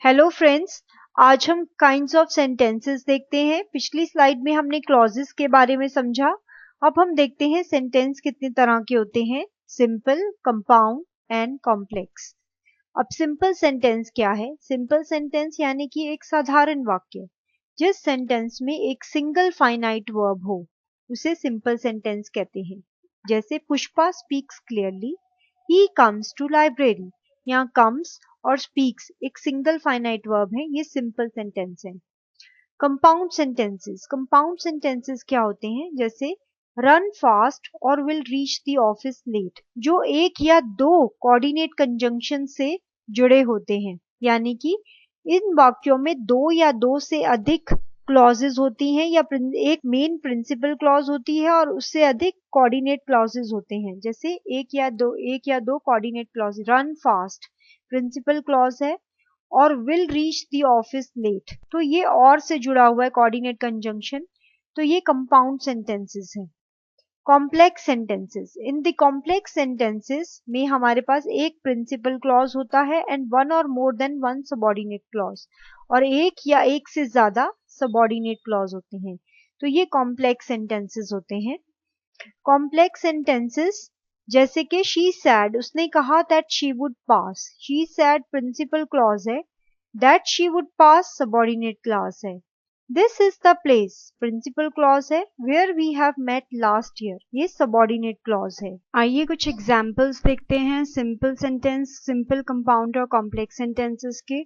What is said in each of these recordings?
Hello friends. आज हम kinds of sentences देखते हैं। पिछली स्लाइड में हमने क्लॉजेस के बारे में समझा। अब हम देखते हैं सेंटेंस कितने तरह के होते हैं, सिंपल, कंपाउंड एंड कॉम्प्लेक्स। अब सिंपल सेंटेंस क्या है? सिंपल सेंटेंस यानी कि एक साधारण वाक्य जिस सेंटेंस में एक सिंगल फाइनाइट वर्ब हो उसे सिंपल सेंटेंस कहते हैं। जैसे Pushpa speaks clearly, he comes to library. यहाँ कम्स और स्पीक्स एक सिंगल फाइनाइट वर्ब है, ये सिंपल सेंटेंस है। कंपाउंड सेंटेंसेस क्या होते हैं? जैसे रन फास्ट और will reach the office late, जो एक या दो कोऑर्डिनेट कंजंक्शन से जुड़े होते हैं, यानी कि इन वाक्यों में दो या दो से अधिक क्लॉजेज होती हैं या एक मेन प्रिंसिपल क्लॉज होती है और उससे अधिक कोऑर्डिनेट क्लॉजेज होते हैं। जैसे एक या दो coordinate clause. Run fast principal clause है और will reach the office late, तो ये और से जुड़ा हुआ है कोऑर्डिनेट कंजंक्शन, तो ये कंपाउंड सेंटेंसेस है। Complex sentences, in the complex sentences में हमारे पास एक प्रिंसिपल क्लॉज होता है एंड वन और more than one subordinate clause, और एक या एक से ज्यादा सबऑर्डिनेट क्लॉज होते हैं, तो ये कॉम्प्लेक्स सेंटेंसेस होते हैं। कॉम्प्लेक्स सेंटेंसेस जैसे कि शी सैड, उसने कहा that she would pass, she said principal clause है, that she would pass subordinate clause है। This is the place principal clause है, where we have met last year, ये सबऑर्डिनेट क्लॉज है। आइए कुछ एग्जांपल्स देखते हैं सिंपल सेंटेंस, सिंपल, कंपाउंड और कॉम्प्लेक्स सेंटेंसेस के।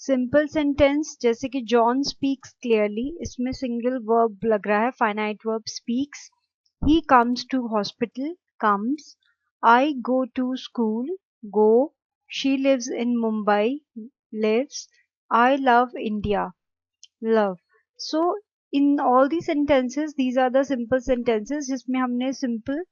सिंपल सेंटेंस जैसे कि जॉन स्पीक्स क्लियरली, इसमें सिंगल वर्ब लग रहा है, finite verb speaks. He comes to hospital, comes. I go to school, go. She lives in Mumbai, lives. I love India, love. So in all these sentences, these are the simple sentences जिसमें हमने simple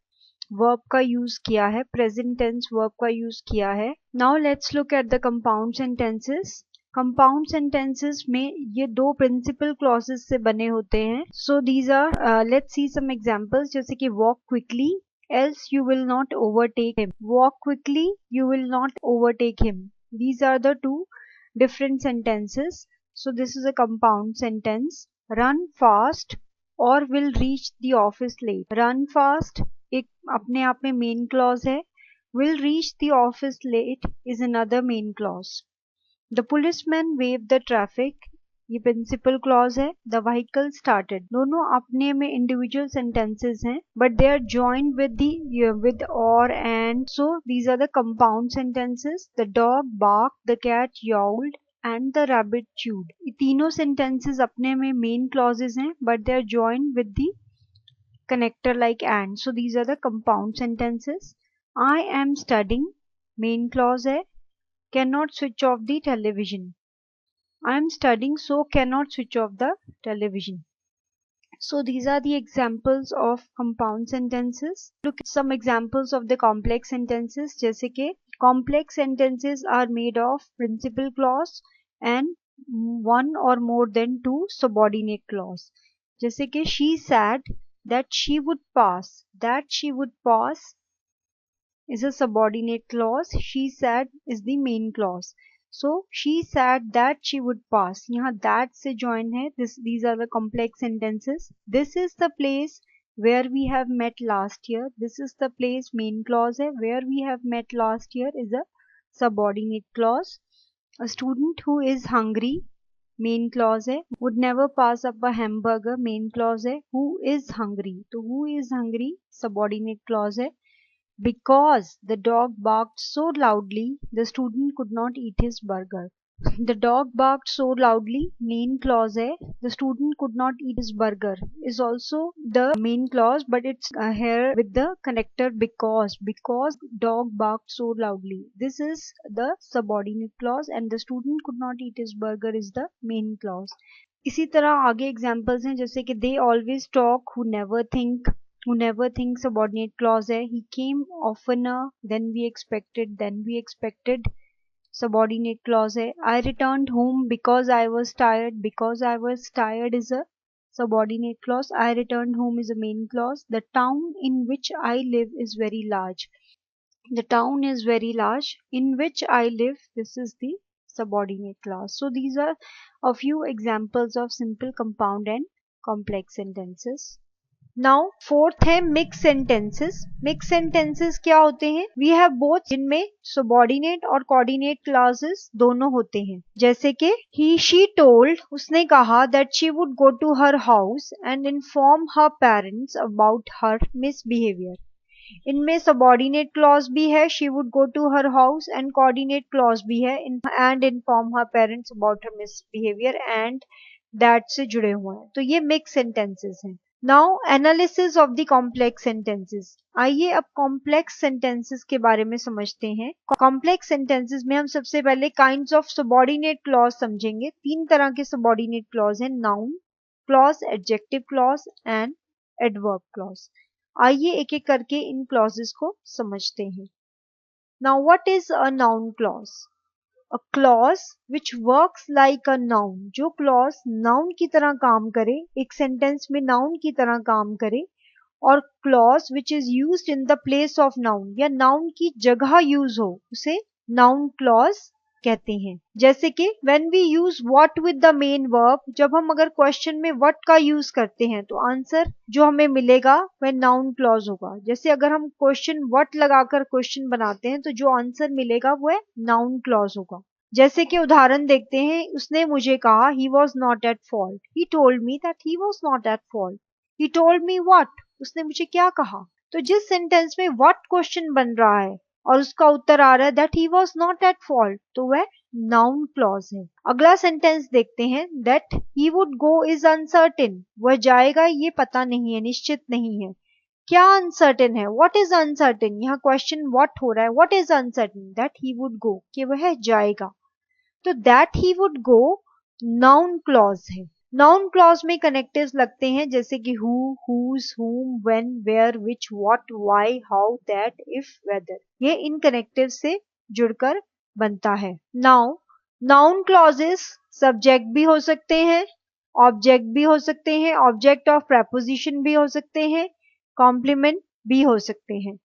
verb का use किया है, present tense verb का use किया है। Now let's look at the compound sentences. Compound sentences में ये दो प्रिंसिपल क्लॉजेस से बने होते हैं। So these are, let's see some examples, जैसे कि walk quickly else you will not overtake him, walk quickly you will not overtake him, these are the two different sentences. So this is a compound sentence. Run fast और will reach the office late, run fast एक अपने आप में main clause है, will reach the office late is another main clause. The policeman waved the traffic, ये principal clause है। The vehicle started, दोनों अपने में इंडिविजुअल सेंटेंसेस हैं but they are joined with the with or and, so these are the compound sentences. The dog barked, the cat yowled and the rabbit chewed, ये तीनों sentences अपने में main clauses हैं but they are joined with the connector like and, so these are the compound sentences. I am studying, main clause है, cannot switch off the television. I am studying, so cannot switch off the television. So these are the examples of compound sentences. Look at some examples of the complex sentences. जैसे कि complex sentences are made of principal clause and one or more than two subordinate clause. जैसे कि she said that she would pass, that she would pass is a subordinate clause, she said is the main clause. So she said that she would pass, यहाँ that से join है, these are the complex sentences. This is the place where we have met last year, this is the place main clause है, where we have met last year is a subordinate clause. A student who is hungry, main clause है, would never pass up a hamburger, main clause है, who is hungry, तो who is hungry subordinate clause है. Because the dog barked so loudly, the student could not eat his burger. The dog barked so loudly, main clause है. The student could not eat his burger is also the main clause, but it's here with the connector because. Because dog barked so loudly. This is the subordinate clause and the student could not eat his burger is the main clause. इसी तरह आगे examples हैं, जैसे कि they always talk who never think, who never think subordinate clause है. He came oftener than we expected subordinate clause है. I returned home because I was tired, because I was tired is a subordinate clause. I returned home is a main clause. The town in which I live is very large, the town is very large in which I live, this is the subordinate clause. So these are a few examples of simple, compound and complex sentences. Now fourth है mix sentences. Mix sentences क्या होते हैं? We have both, जिनमें subordinate और coordinate clauses दोनों होते हैं. जैसे कि ही शी टोल्ड, उसने कहा, that she would go to her house and inform her parents about her misbehaviour. इनमें सबॉर्डिनेट क्लॉज भी है, she would go to her house, and coordinate clause भी है, and inform her parents about her misbehaviour and that से जुड़े हुए हैं. तो ये मिक्स सेंटेंसेस हैं. Now analysis of the complex sentences. आइए अब कॉम्प्लेक्स सेंटेंसेस के बारे में समझते हैं. कॉम्प्लेक्स सेंटेंसेस में हम सबसे पहले काइंड्स ऑफ सबॉर्डिनेट क्लॉज समझेंगे. 3 तरह के सबॉर्डिनेट क्लॉज हैं: noun clause, adjective clause and adverb clause. आइए एक एक करके इन क्लॉजेस को समझते हैं. Now what is a noun clause? A clause which works like a noun. जो clause noun की तरह काम करे, एक sentence में noun की तरह काम करे, और clause which is used in the place of noun या noun की जगह use हो, उसे noun clause कहते हैं. जैसे कि when we use what with the main verb, जब हम अगर question में what का use करते हैं तो आंसर जो हमें मिलेगा वह noun clause होगा. जैसे अगर हम question what लगाकर question बनाते हैं तो जो आंसर मिलेगा वह noun clause होगा. जैसे कि उदाहरण देखते हैं, उसने मुझे कहा, he was not at fault. He told me that he was not at fault. He told me what? उसने मुझे क्या कहा? तो जिस सेंटेंस में what क्वेश्चन बन रहा है और उसका उत्तर आ रहा है that he was not at fault, तो वह नाउन क्लॉज है. अगला सेंटेंस देखते हैं, that he would go is uncertain. वह जाएगा ये पता नहीं है, निश्चित नहीं है. क्या अनसर्टेन है? What is uncertain? यहाँ क्वेश्चन व्हाट हो रहा है. What is uncertain? That he would go, कि वह जाएगा. तो that he would go noun clause है. नाउन क्लॉज में कनेक्टिव्स लगते हैं जैसे कि who, whose, whom, when, where, which, what, why, how, that, if, whether. ये इन कनेक्टिव से जुड़कर बनता है. नाउ नाउन क्लॉजेस सब्जेक्ट भी हो सकते हैं, ऑब्जेक्ट भी हो सकते हैं, ऑब्जेक्ट ऑफ प्रेपोजिशन भी हो सकते हैं, कॉम्प्लीमेंट भी हो सकते हैं.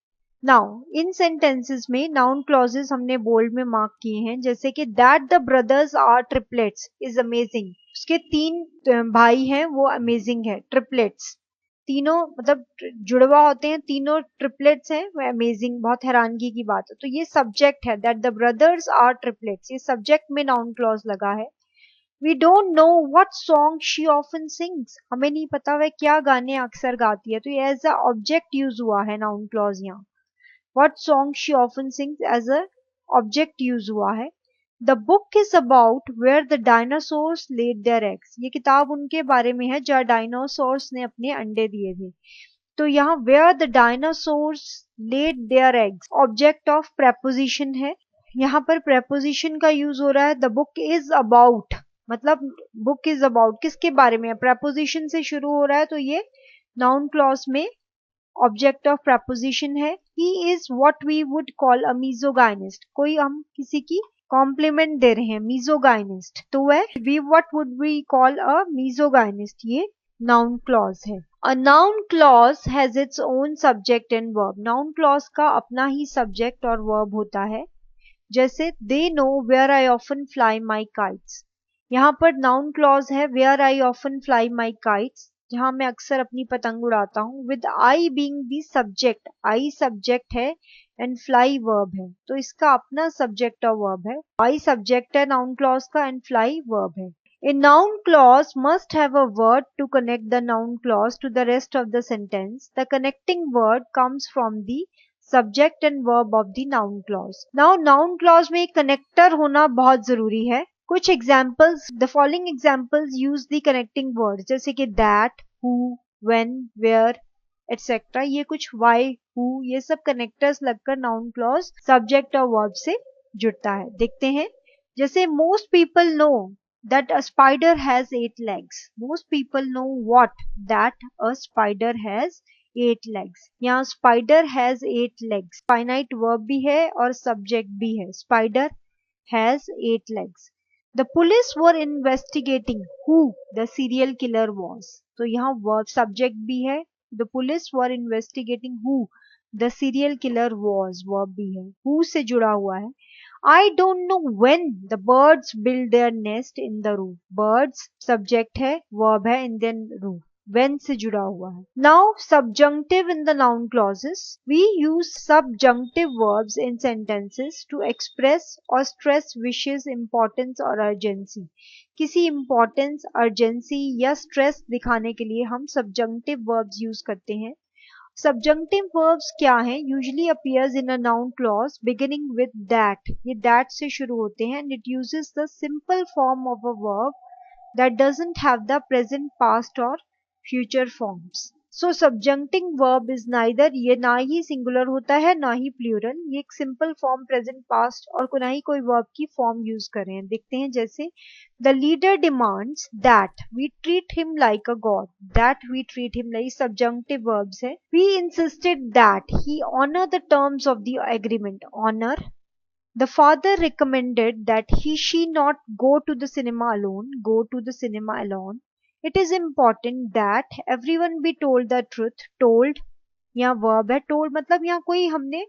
नाउ इन सेंटेंसेस में नाउन क्लॉजेस हमने बोल्ड में मार्क किए हैं, जैसे कि that the brothers are triplets is amazing. उसके 3 भाई हैं, वो अमेजिंग है. ट्रिपलेट्स तीनों मतलब जुड़वा होते हैं, तीनों ट्रिपलेट्स हैं, वो अमेजिंग, बहुत हैरानगी की बात है. तो ये सब्जेक्ट है, that the brothers are triplets, ये सब्जेक्ट में नाउन क्लॉज लगा है. We don't know what song she often sings. हमें नहीं पता वह क्या गाने अक्सर गाती है, तो ये एज अ ऑब्जेक्ट यूज हुआ है नाउन क्लॉज यहाँ. What song she often sings as a object use हुआ है. The book is about where the dinosaurs laid their eggs. ये किताब उनके बारे में है जहाँ डायनासोर्स ने अपने अंडे दिए थे. तो यहाँ where the dinosaurs laid their eggs object of preposition है. यहाँ पर preposition का यूज हो रहा है. The book is about, मतलब बुक इज अबाउट किसके बारे में है? preposition से शुरू हो रहा है, तो ये नाउन क्लॉज में ऑब्जेक्ट ऑफ preposition है. He is what we would call a misogynist. कोई हम किसी की कॉम्प्लीमेंट दे रहे हैं, मिसोगाइनिस्ट, तो वह we what would we call a misogynist. ये नाउन क्लॉज है. A noun clause has its own subject and verb. Noun clause का अपना ही सब्जेक्ट और वर्ब होता है. जैसे they know where I often fly my kites. यहाँ पर नाउन क्लॉज है where I often fly my kites, जहां मैं अक्सर अपनी पतंग उड़ाता हूँ, with I being the subject. I subject है एंड फ्लाई वर्ब है, तो इसका अपना सब्जेक्ट और वर्ब है. आई सब्जेक्ट है नाउन क्लॉज का एंड फ्लाई वर्ब है. A noun clause must have a word to connect the noun clause to the rest of the sentence. The connecting word comes from the subject and verb of the noun clause. Now noun clause में connector होना बहुत जरूरी है. कुछ examples, the following examples use the connecting word, जैसे कि that, who, when, where, etcetera. ये कुछ वाई, हु, ये सब कनेक्टर्स लगकर नाउन क्लॉज सब्जेक्ट और वर्ब से जुड़ता है. देखते हैं, जैसे most people know that a spider has 8 legs. Most people know what? That a spider has 8 legs. यहाँ spider has 8 legs finite verb भी है और subject भी है. Spider has 8 legs. The police were investigating who the serial killer was. तो यहाँ verb subject भी है. The police were investigating who the serial killer was, verb भी है. Who से जुड़ा हुआ है. I don't know when the birds build their nest in the roof. Birds subject है, verb है, and then roof. When से जुड़ा हुआ है. Now subjunctive in the noun clauses. We use subjunctive verbs in sentences to express or stress wishes, importance or urgency. किसी importance, urgency या stress दिखाने के लिए हम subjunctive verbs use करते हैं. Subjunctive verbs क्या हैं? Usually appears in a noun clause beginning with that. ये that से शुरू होते हैं and it uses the simple form of a verb that doesn't have the present, past or future forms. So subjunctive verb is neither, ये ना ही singular होता है ना ही plural. ये एक simple form, present, past और ना ही कोई verb की form use कर रहे हैं. देखते हैं जैसे the leader demands that we treat him like a god. That we treat him like subjunctive verbs है. We insisted that he honor the terms of the agreement. Honor. The father recommended that she not go to the cinema alone. Go to the cinema alone. It is important that everyone be told the truth. Told यहाँ verb है. Told मतलब यहाँ कोई हमने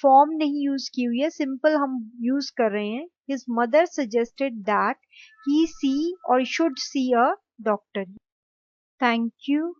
form नहीं use की हुई है, सिंपल हम यूज कर रहे हैं. His mother suggested that he see or should see a doctor. Thank you.